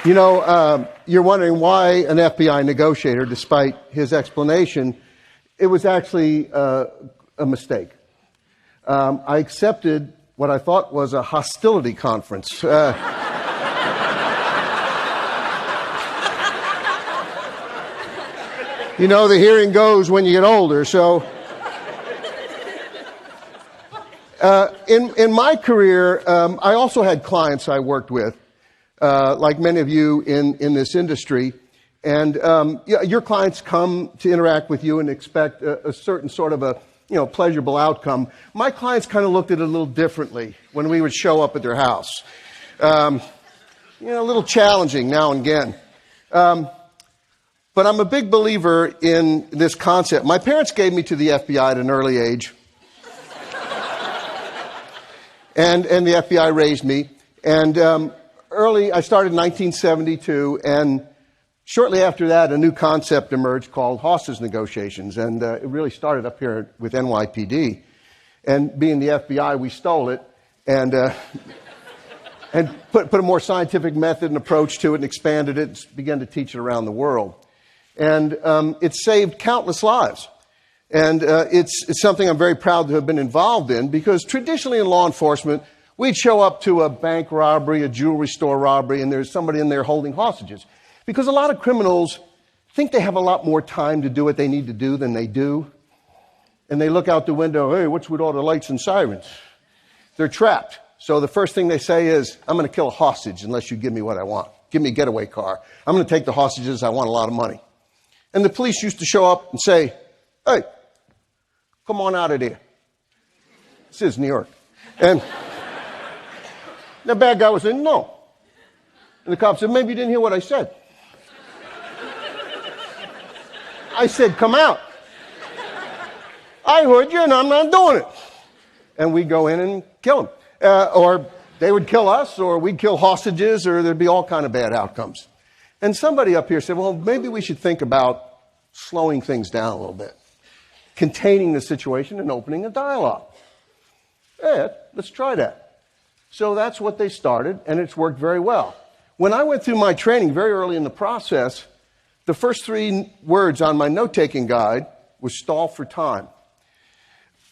You're wondering why an FBI negotiator, despite his explanation. It was actually a mistake. I accepted what I thought was a hostility conference. The hearing goes when you get older, so... In my career, I also had clients I worked with, like many of you in this industry. And your clients come to interact with you and expect a certain sort of a pleasurable outcome. My clients kind of looked at it a little differently when we would show up at their house. A little challenging now and again. But I'm a big believer in this concept. My parents gave me to the FBI at an early age. And the FBI raised me. And I started in 1972, and shortly after that, a new concept emerged called hostage negotiations. And it really started up here with NYPD. And being the FBI, we stole it and put a more scientific method and approach to it and expanded it and began to teach it around the world. And it saved countless lives. And it's something I'm very proud to have been involved in, because traditionally in law enforcement, we'd show up to a bank robbery, a jewelry store robbery, and there's somebody in there holding hostages. Because a lot of criminals think they have a lot more time to do what they need to do than they do. And they look out the window, hey, what's with all the lights and sirens? They're trapped. So the first thing they say is, I'm going to kill a hostage unless you give me what I want. Give me a getaway car. I'm going to take the hostages. I want a lot of money. And the police used to show up and say, hey, come on out of there. This is New York. And the bad guy was saying, no. And the cop said, maybe you didn't hear what I said. I said, come out. I heard you and I'm not doing it. And we'd go in and kill them. Or they would kill us, or we'd kill hostages, or there'd be all kind of bad outcomes. And somebody up here said, well, maybe we should think about slowing things down a little bit, containing the situation and opening a dialogue. Yeah, let's try that. So that's what they started, and it's worked very well. When I went through my training very early in the process, the first 3 words on my note-taking guide was stall for time.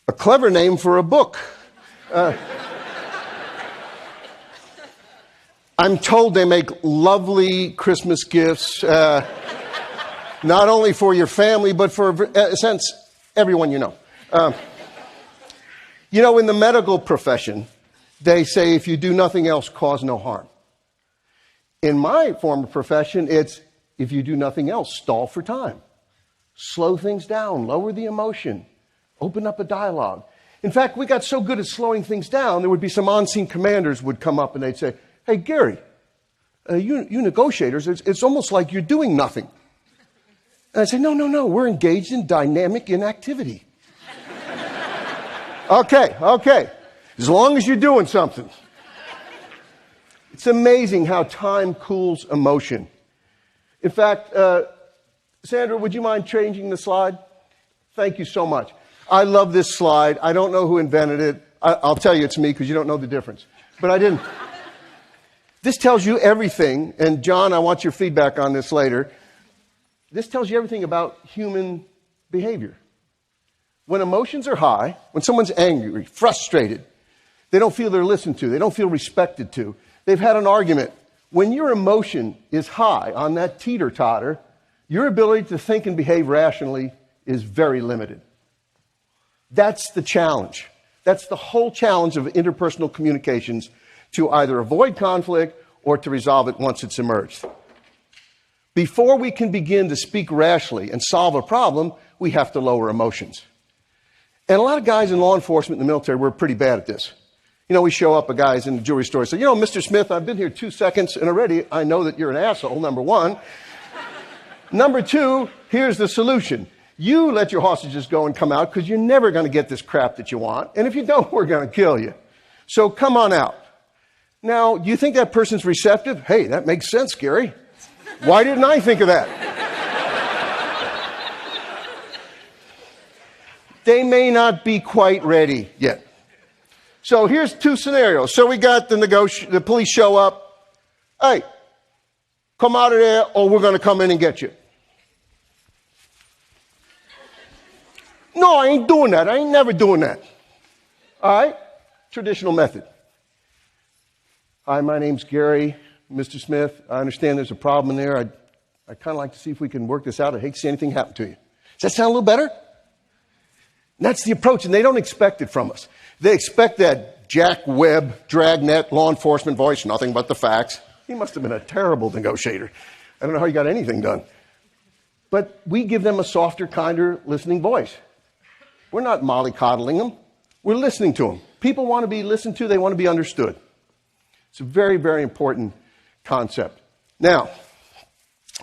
A clever name for a book. I'm told they make lovely Christmas gifts, not only for your family, but for, in a sense, everyone you know. In the medical profession, they say if you do nothing else, cause no harm. In my former profession, it's if you do nothing else, stall for time. Slow things down, lower the emotion, open up a dialogue. In fact, we got so good at slowing things down, there would be some on-scene commanders would come up and they'd say, hey, Gary, you negotiators, it's almost like you're doing nothing. And I say, no, we're engaged in dynamic inactivity. Okay, as long as you're doing something. It's amazing how time cools emotion. In fact, Sandra, would you mind changing the slide? Thank you so much. I love this slide. I don't know who invented it. I'll tell you it's me because you don't know the difference. But I didn't. This tells you everything, and John, I want your feedback on this later. This tells you everything about human behavior. When emotions are high, when someone's angry, frustrated, they don't feel they're listened to, they don't feel respected to, they've had an argument. When your emotion is high on that teeter-totter, your ability to think and behave rationally is very limited. That's the challenge. That's the whole challenge of interpersonal communications, to either avoid conflict or to resolve it once it's emerged. Before we can begin to speak rationally and solve a problem, we have to lower emotions. And a lot of guys in law enforcement and the military were pretty bad at this. We show up, a guy's in the jewelry store and say, Mr. Smith, I've been here 2 seconds and already I know that you're an asshole, number one. Number two, here's the solution. You let your hostages go and come out because you're never going to get this crap that you want. And if you don't, we're going to kill you. So come on out. Now, do you think that person's receptive? Hey, that makes sense, Gary. Why didn't I think of that? They may not be quite ready yet. So here's 2 scenarios. So we got the police show up. Hey, Come out of there or we're going to come in and get you. No, I ain't doing that. I ain't never doing that. All right? Traditional method. Hi, my name's Gary, Mr. Smith. I understand there's a problem in there. I'd kind of like to see if we can work this out. I'd hate to see anything happen to you. Does that sound a little better? And that's the approach, and they don't expect it from us. They expect that Jack Webb, dragnet, law enforcement voice, nothing but the facts. He must have been a terrible negotiator. I don't know how he got anything done. But we give them a softer, kinder, listening voice. We're not mollycoddling them. We're listening to them. People want to be listened to. They want to be understood. It's a very, very important concept. Now,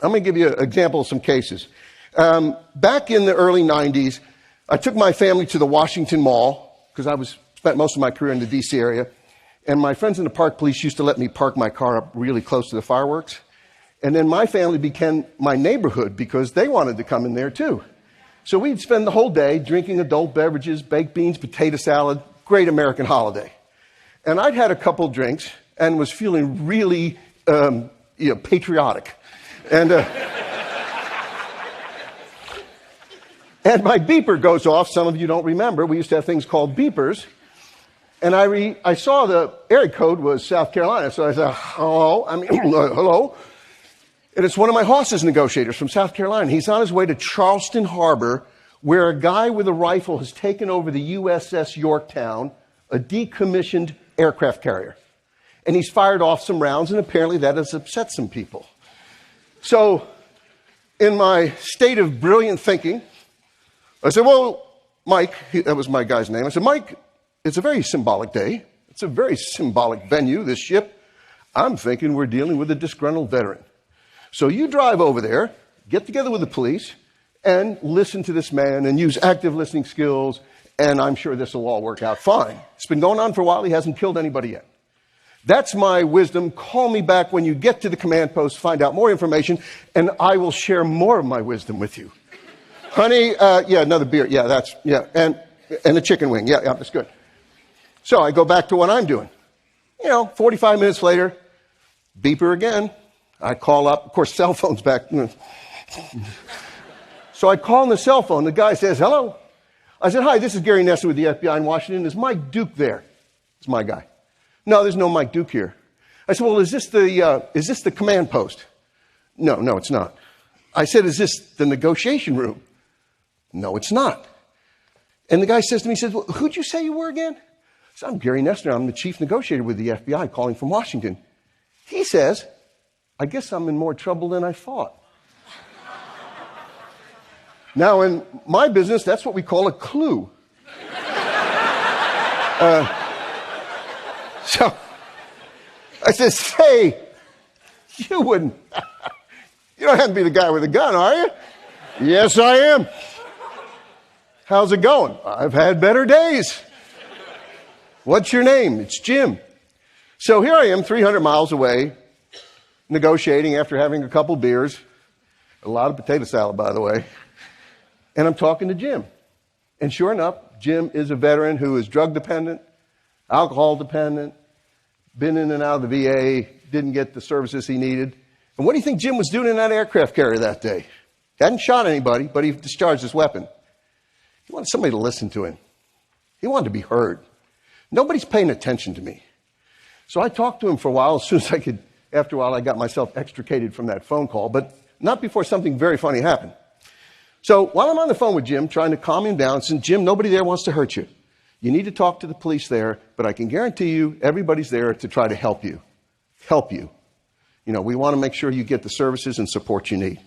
I'm going to give you an example of some cases. Back in the early 90s, I took my family to the Washington Mall because I spent most of my career in the D.C. area. And my friends in the park police used to let me park my car up really close to the fireworks. And then my family became my neighborhood because they wanted to come in there too. So we'd spend the whole day drinking adult beverages, baked beans, potato salad, great American holiday. And I'd had a couple drinks and was feeling really patriotic. And and my beeper goes off. Some of you don't remember. We used to have things called beepers. And I saw the area code was South Carolina. So I said, hello. And it's one of my hostage negotiators from South Carolina. He's on his way to Charleston Harbor, where a guy with a rifle has taken over the USS Yorktown, a decommissioned aircraft carrier. And he's fired off some rounds, and apparently that has upset some people. So, in my state of brilliant thinking, I said, well, Mike, that was my guy's name. I said, Mike, it's a very symbolic day. It's a very symbolic venue, this ship. I'm thinking we're dealing with a disgruntled veteran. So you drive over there, get together with the police, and listen to this man and use active listening skills, and I'm sure this will all work out fine. It's been going on for a while. He hasn't killed anybody yet. That's my wisdom. Call me back when you get to the command post, find out more information, and I will share more of my wisdom with you. Honey, another beer. And a chicken wing. Yeah, that's good. So I go back to what I'm doing. 45 minutes later, beeper again. I call up. Of course, cell phone's back. So I call on the cell phone. The guy says, hello. I said, hi, this is Gary Noesner with the FBI in Washington. Is Mike Duke there? It's my guy. No, there's no Mike Duke here. I said, well, is this the command post? No, it's not. I said, is this the negotiation room? No, it's not. And the guy says to me, he says, well, who'd you say you were again? I said, I'm Gary Noesner. I'm the chief negotiator with the FBI calling from Washington. He says, I guess I'm in more trouble than I thought. Now, in my business, that's what we call a clue. So I said, say, you don't have to be the guy with a gun, are you? Yes, I am. How's it going? I've had better days. What's your name? It's Jim. So here I am, 300 miles away, negotiating after having a couple beers, a lot of potato salad, by the way, and I'm talking to Jim. And sure enough, Jim is a veteran who is drug dependent, alcohol dependent, been in and out of the VA, didn't get the services he needed. And what do you think Jim was doing in that aircraft carrier that day? He hadn't shot anybody, but he discharged his weapon. He wanted somebody to listen to him. He wanted to be heard. Nobody's paying attention to me. So I talked to him for a while. As soon as I could, after a while, I got myself extricated from that phone call, but not before something very funny happened. So while I'm on the phone with Jim, trying to calm him down, saying, Jim, nobody there wants to hurt you. You need to talk to the police there, but I can guarantee you everybody's there to try to help you. Help you. We want to make sure you get the services and support you need.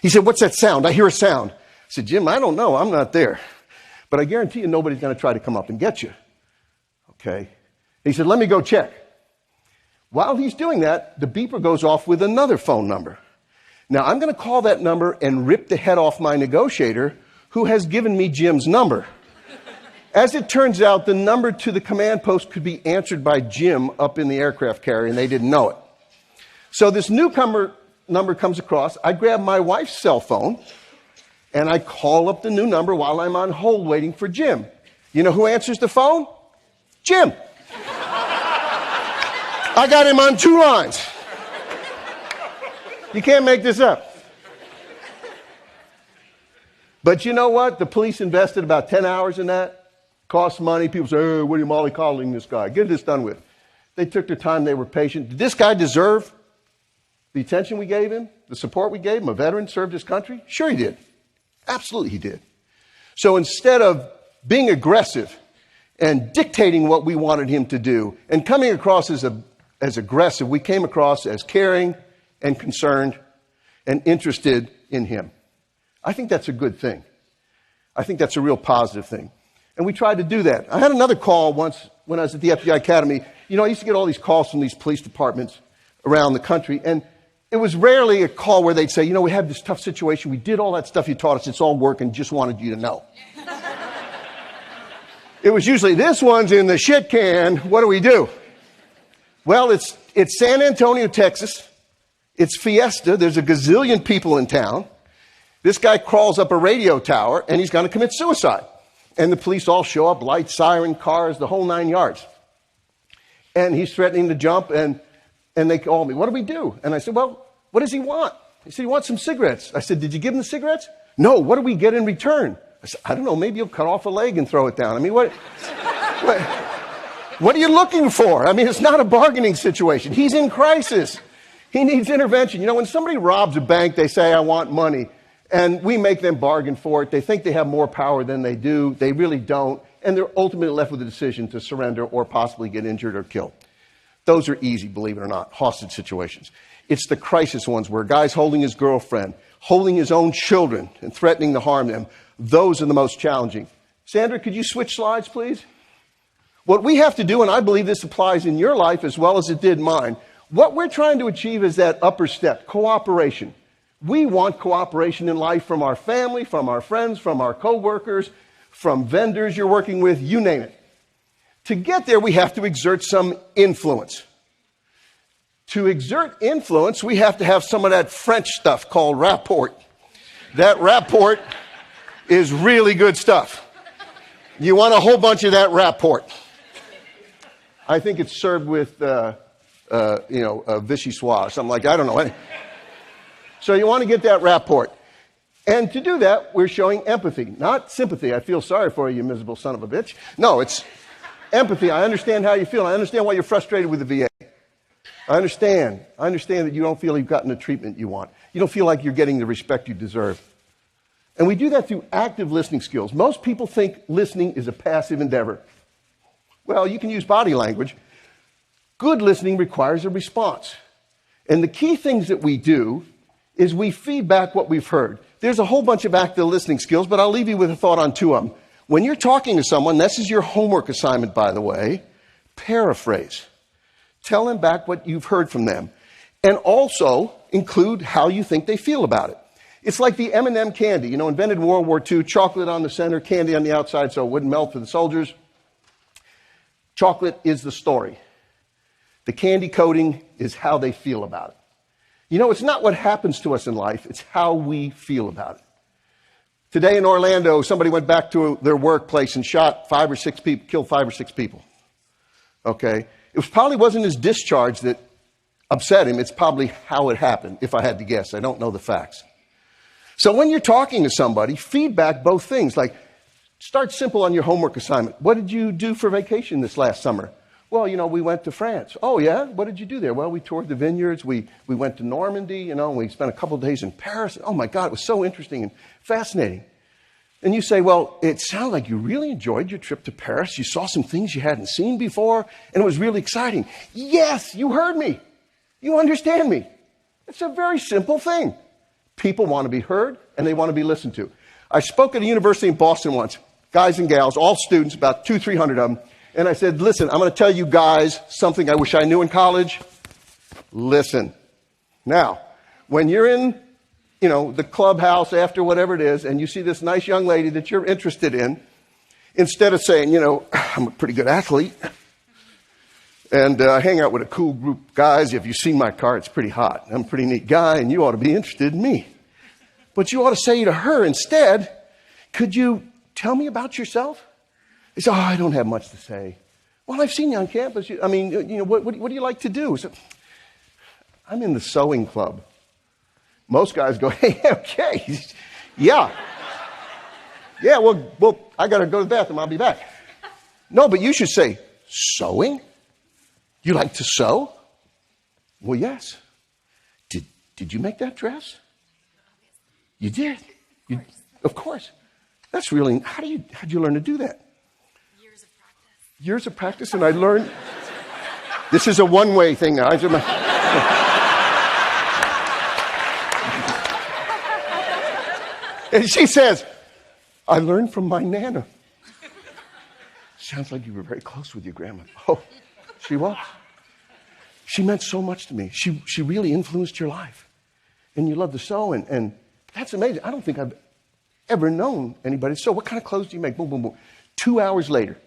He said, what's that sound? I hear a sound. I said, Jim, I don't know. I'm not there. But I guarantee you nobody's going to try to come up and get you. Okay. He said, let me go check. While he's doing that, the beeper goes off with another phone number. Now, I'm going to call that number and rip the head off my negotiator who has given me Jim's number. As it turns out, the number to the command post could be answered by Jim up in the aircraft carrier, and they didn't know it. So this newcomer number comes across. I grab my wife's cell phone, and I call up the new number while I'm on hold waiting for Jim. You know who answers the phone? Jim. I got him on 2 lines. You can't make this up. But you know what? The police invested about 10 hours in that. Cost money. People say, hey, what are you mollycoddling this guy? Get this done with. They took their time. They were patient. Did this guy deserve the attention we gave him? The support we gave him? A veteran, served his country? Sure he did. Absolutely he did. So instead of being aggressive and dictating what we wanted him to do and coming across as aggressive, we came across as caring and concerned and interested in him. I think that's a good thing. I think that's a real positive thing. And we tried to do that. I had another call once when I was at the FBI Academy. You know, I used to get all these calls from these police departments around the country, and it was rarely a call where they'd say, you know, we have this tough situation. We did all that stuff you taught us. It's all working. Just wanted you to know. It was usually, this one's in the shit can. What do we do? Well, it's San Antonio, Texas. It's Fiesta. There's a gazillion people in town. This guy crawls up a radio tower, and he's going to commit suicide. And the police all show up, lights, siren, cars, the whole 9 yards. And he's threatening to jump, and they call me. What do we do? And I said, well, what does he want? He said, he wants some cigarettes. I said, did you give him the cigarettes? No, what do we get in return? I said, I don't know, maybe you'll cut off a leg and throw it down. I mean, what are you looking for? I mean, it's not a bargaining situation. He's in crisis. He needs intervention. You know, when somebody robs a bank, they say, I want money. And we make them bargain for it. They think they have more power than they do. They really don't. And they're ultimately left with the decision to surrender or possibly get injured or killed. Those are easy, believe it or not, hostage situations. It's the crisis ones where a guy's holding his girlfriend, holding his own children, and threatening to harm them. Those are the most challenging. Sandra, could you switch slides, please? What we have to do, and I believe this applies in your life as well as it did mine, what we're trying to achieve is that upper step, cooperation. We want cooperation in life from our family, from our friends, from our coworkers, from vendors you're working with, you name it. To get there, we have to exert some influence. To exert influence, we have to have some of that French stuff called rapport. That rapport is really good stuff. You want a whole bunch of that rapport. I think it's served with, Vichy Soir, something like that. I don't know. So you want to get that rapport. And to do that, we're showing empathy, not sympathy. I feel sorry for you, you miserable son of a bitch. No, it's empathy. I understand how you feel. I understand why you're frustrated with the VA. I understand that you don't feel you've gotten the treatment you want. You don't feel like you're getting the respect you deserve. And we do that through active listening skills. Most people think listening is a passive endeavor. Well, you can use body language. Good listening requires a response. And the key things that we do is we feed back what we've heard. There's a whole bunch of active listening skills, but I'll leave you with a thought on two of them. When you're talking to someone, this is your homework assignment, by the way, paraphrase. Tell them back what you've heard from them. And also include how you think they feel about it. It's like the M&M candy, invented in World War II, chocolate on the center, candy on the outside so it wouldn't melt for the soldiers. Chocolate is the story. The candy coating is how they feel about it. It's not what happens to us in life, it's how we feel about it. Today in Orlando, somebody went back to their workplace and shot 5 or 6 people, killed 5 or 6 people. Okay? It probably wasn't his discharge that upset him, it's probably how it happened, if I had to guess. I don't know the facts. So when you're talking to somebody, feedback both things. Like, start simple on your homework assignment. What did you do for vacation this last summer? Well, we went to France. Oh, yeah? What did you do there? Well, we toured the vineyards. We went to Normandy, we spent a couple of days in Paris. Oh, my God, it was so interesting and fascinating. And you say, well, it sounded like you really enjoyed your trip to Paris. You saw some things you hadn't seen before, and it was really exciting. Yes, you heard me. You understand me. It's a very simple thing. People want to be heard, and they want to be listened to. I spoke at a university in Boston once, guys and gals, all students, about 200-300 of them. And I said, listen, I'm going to tell you guys something I wish I knew in college. Listen. Now, when you're in, the clubhouse after whatever it is, and you see this nice young lady that you're interested in, instead of saying, I'm a pretty good athlete, and I hang out with a cool group of guys. If you've seen my car, it's pretty hot. I'm a pretty neat guy, and you ought to be interested in me. But you ought to say to her instead, could you tell me about yourself? He said, I don't have much to say. Well, I've seen you on campus. What do you like to do? Said, I'm in the sewing club. Most guys go, hey, okay, yeah. Yeah, well, I got to go to the bathroom. I'll be back. No, but you should say, sewing? You like to sew? Well, yes. Did you make that dress? You did? Of course. That's really, how'd you learn to do that? Years of practice. Years of practice, and I learned, this is a one-way thing now. And she says, I learned from my Nana. Sounds like you were very close with your grandma. Oh, she was. She meant so much to me. She really influenced your life. And you love to sew, and that's amazing. I don't think I've ever known anybody to sew. What kind of clothes do you make? Boom, boom, boom. 2 hours later,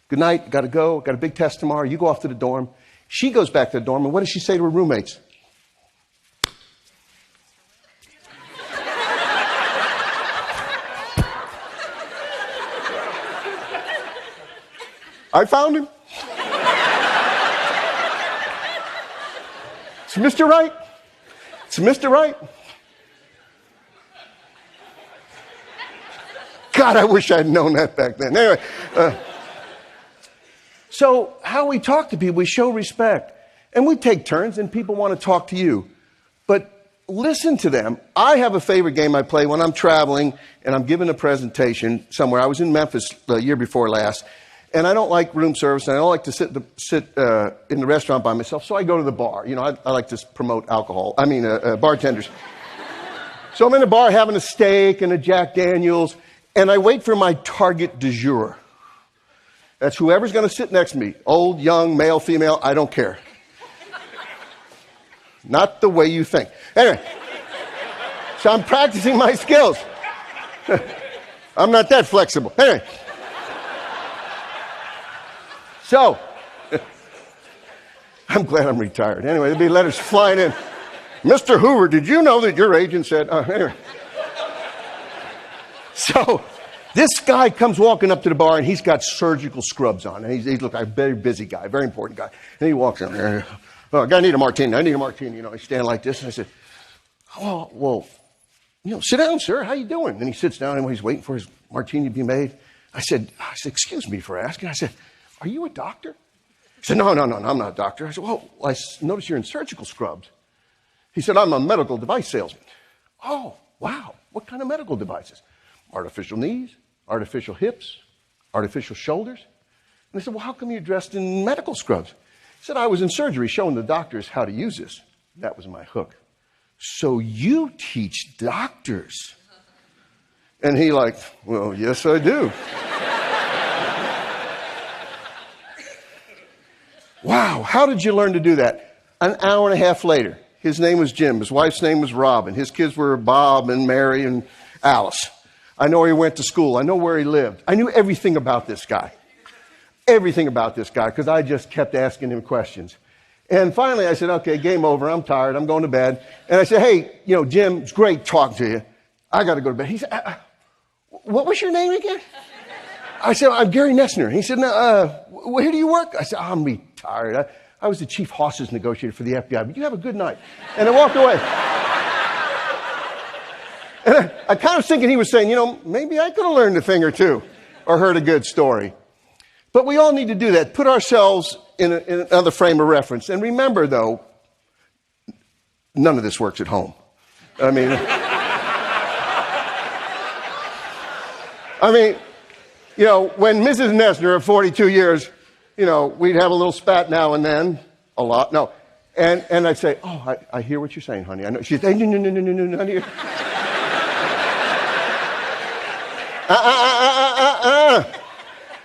good night, got to go, got a big test tomorrow. You go off to the dorm. She goes back to the dorm, and what does she say to her roommates? I found him. It's Mr. Right. It's Mr. Right. God, I wish I'd known that back then. Anyway, so how we talk to people, we show respect. And we take turns, and people want to talk to you. But listen to them. I have a favorite game I play when I'm traveling and I'm giving a presentation somewhere. I was in Memphis the year before last. And I don't like room service, and I don't like to sit in the restaurant by myself, so I go to the bar. You know, I like to promote bartenders. So I'm in the bar having a steak and a Jack Daniels, and I wait for my target du jour. That's whoever's going to sit next to me. Old, young, male, female, I don't care. Not the way you think. Anyway, so I'm practicing my skills. I'm not that flexible. Anyway. So, I'm glad I'm retired. Anyway, there'll be letters flying in. Mr. Hoover, did you know that your agent said... anyway. So, this guy comes walking up to the bar, and he's got surgical scrubs on. And he's look, a very busy guy, very important guy. And he walks in there. Oh, I need a martini. I need a martini. You know, I stand like this, and I said, well, sit down, sir. How you doing? And he sits down, and he's waiting for his martini to be made. I said, excuse me for asking. I said, are you a doctor? He said, no, I'm not a doctor. I said, well, I noticed you're in surgical scrubs. He said, I'm a medical device salesman. Oh, wow. What kind of medical devices? Artificial knees, artificial hips, artificial shoulders. And I said, well, how come you're dressed in medical scrubs? He said, I was in surgery showing the doctors how to use this. That was my hook. So you teach doctors? And he like, well, yes, I do. Wow, how did you learn to do that? An hour and a half later, his name was Jim. His wife's name was Robin. His kids were Bob and Mary and Alice. I know where he went to school. I know where he lived. I knew everything about this guy. Everything about this guy, because I just kept asking him questions. And finally, I said, okay, game over. I'm tired. I'm going to bed. And I said, hey, Jim, it's great talking to you. I got to go to bed. He said, what was your name again? I said, I'm Gary Noesner. He said, where do you work? I said, I'm retired. I was the chief hostage negotiator for the FBI, but you have a good night. And I walked away. And I kind of thinking he was saying, maybe I could have learned a thing or two or heard a good story. But we all need to do that. Put ourselves in another frame of reference. And remember, though, none of this works at home. I mean, when Mrs. Noesner of 42 years, we'd have a little spat now and then. A lot. No. And I'd say, oh, I hear what you're saying, honey. I know. She'd say, no, honey.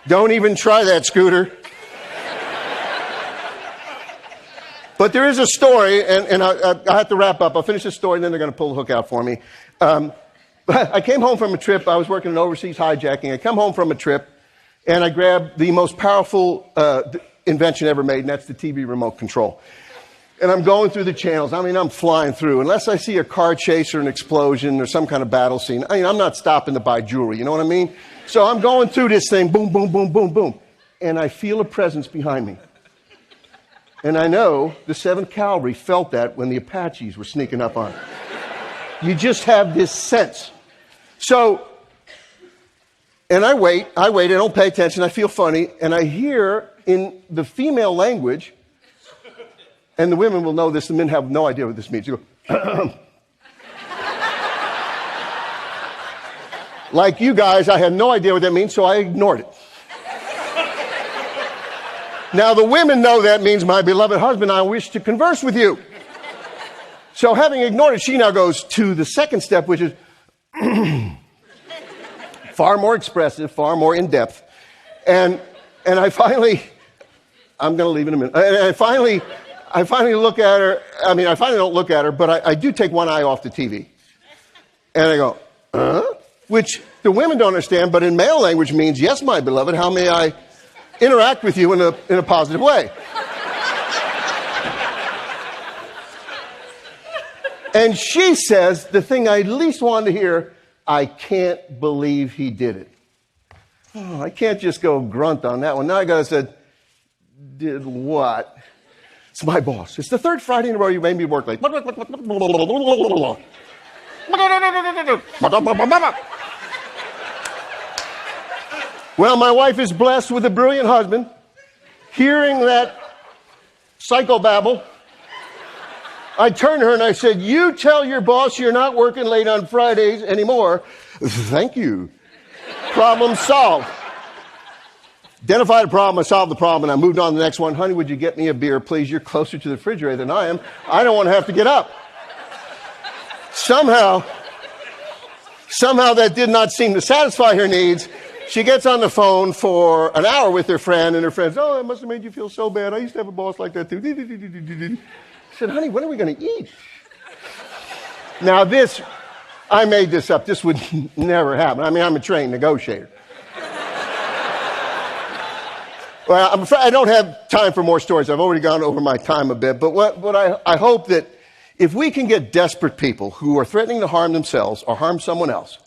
Don't even try that, Scooter. But there is a story, and I have to wrap up. I'll finish the story, and then they're going to pull the hook out for me. I came home from a trip. I was working in overseas hijacking. I come home from a trip, and I grabbed the most powerful invention ever made, and that's the TV remote control. And I'm going through the channels. I'm flying through. Unless I see a car chase or an explosion or some kind of battle scene, I'm not stopping to buy jewelry. You know what I mean? So I'm going through this thing, boom, boom, boom, boom, boom. And I feel a presence behind me. And I know the 7th Cavalry felt that when the Apaches were sneaking up on it. You just have this sense. So, and I wait, I don't pay attention, I feel funny, and I hear in the female language, and the women will know this, the men have no idea what this means. You go, like you guys, I had no idea what that means, so I ignored it. Now the women know that means, my beloved husband, I wish to converse with you. So having ignored it, she now goes to the second step, which is far more expressive, far more in-depth. And I finally, I'm going to leave in a minute. And I finally look at her. I mean, I finally don't look at her, but I do take one eye off the TV. And I go, which the women don't understand, but in male language means, yes, my beloved, how may I interact with you in a positive way? And she says, the thing I least wanted to hear, I can't believe he did it. Oh, I can't just go grunt on that one. Now I got to say, did what? It's my boss. It's the third Friday in a row you made me work late. Well, my wife is blessed with a brilliant husband. Hearing that psychobabble, I turned to her and I said, you tell your boss you're not working late on Fridays anymore. Thank you. Problem solved. Identified a problem, I solved the problem, and I moved on to the next one. Honey, would you get me a beer, please? You're closer to the refrigerator than I am. I don't want to have to get up. Somehow that did not seem to satisfy her needs. She gets on the phone for an hour with her friend, and her friend says, oh, that must have made you feel so bad. I used to have a boss like that too. I said, honey, when are we going to eat? Now this, I made this up. This would never happen. I mean, I'm a trained negotiator. Well, I'm afraid I don't have time for more stories. I've already gone over my time a bit. But what I hope that if we can get desperate people who are threatening to harm themselves or harm someone else,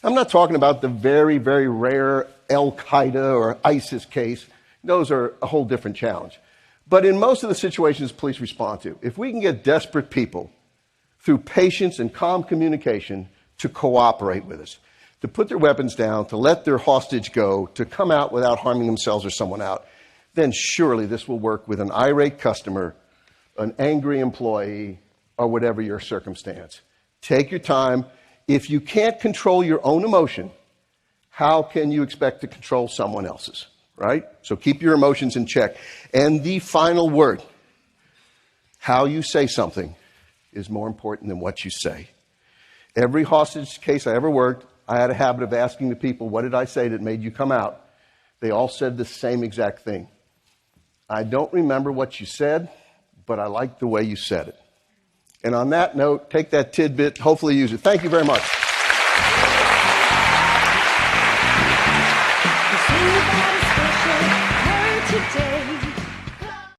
I'm not talking about the very, very rare Al-Qaeda or ISIS case. Those are a whole different challenge. But in most of the situations police respond to, if we can get desperate people through patience and calm communication to cooperate with us, to put their weapons down, to let their hostage go, to come out without harming themselves or someone out, then surely this will work with an irate customer, an angry employee, or whatever your circumstance. Take your time. If you can't control your own emotion, how can you expect to control someone else's, right? So keep your emotions in check. And the final word, how you say something is more important than what you say. Every hostage case I ever worked, I had a habit of asking the people, what did I say that made you come out? They all said the same exact thing. I don't remember what you said, but I like the way you said it. And on that note, take that tidbit, hopefully use it. Thank you very much. Today.